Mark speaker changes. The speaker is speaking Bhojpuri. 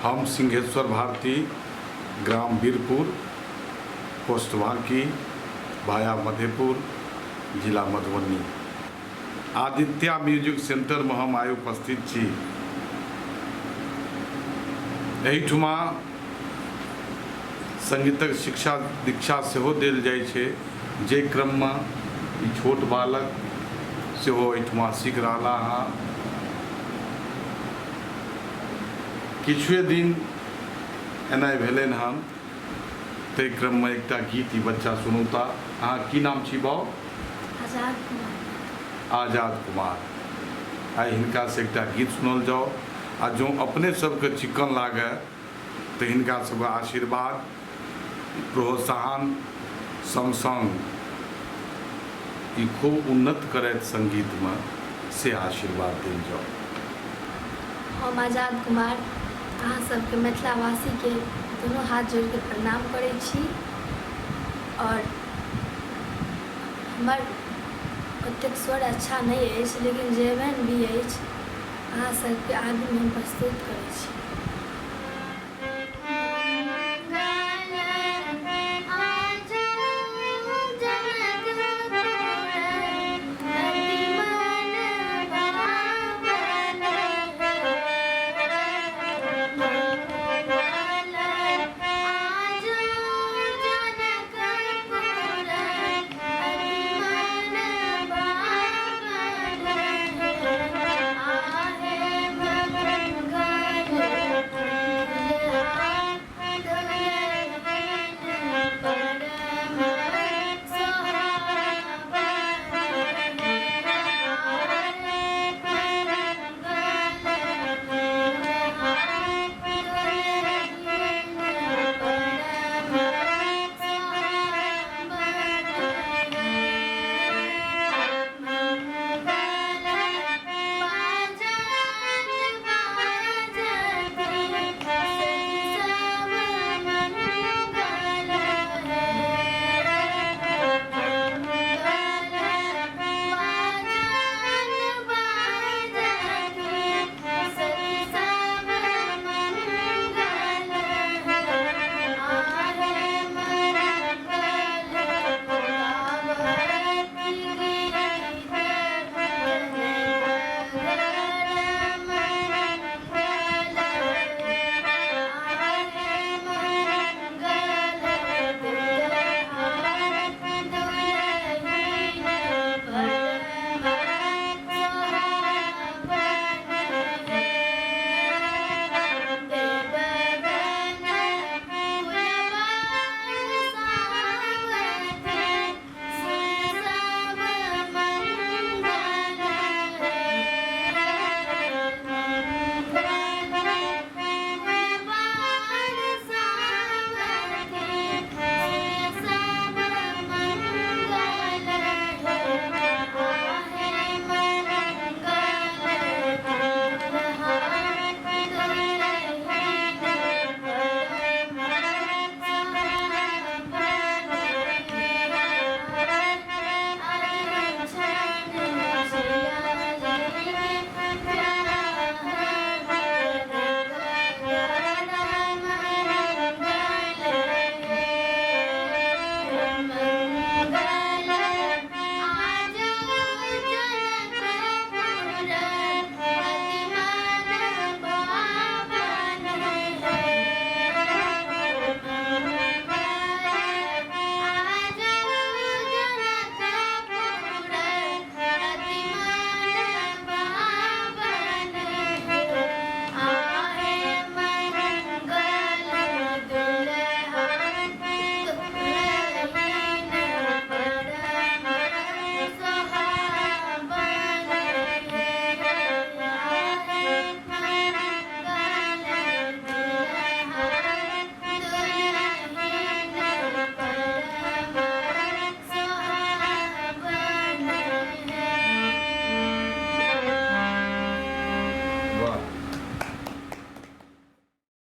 Speaker 1: हम सिंघेश्वर भारती, ग्राम वीरपुर, पोस्ट बांकी, भाया मधेपुर, जिला मधुबनी। आदित्य म्यूजिक सेंटर में हम आइ उपस्थित छी। एहिठुमा संगीतक शिक्षा दीक्षा सेहो देल जाइ छै, जे क्रम में ई छोट बालक सेहो एहिठुमा सीख रहा है। किछुए दिन एना भेलन हन, ताहि क्रम में एक गीत ई बच्चा सुनौता। अहाँ की नाम छी बाउ?
Speaker 2: आजाद कुमार।
Speaker 1: आजाद कुमार। आइ हिनका से एक गीत सुनल जाओ, आ जो अपने सबके चिक्कन लागे तो हिनका सबके आशीर्वाद, प्रोत्साहन संग संग ई खूब उन्नत करैत संगीत में से आशीर्वाद देल जाओ।
Speaker 2: हम आजाद कुमार अहाँ सबके मिथिलावासी के दोनों हाथ जोड़ के प्रणाम करै छी, और हमर ओतेक स्वर अच्छा नहीं है, लेकिन जेहन भी है अहाँ सबके आगे में प्रस्तुत करै छी।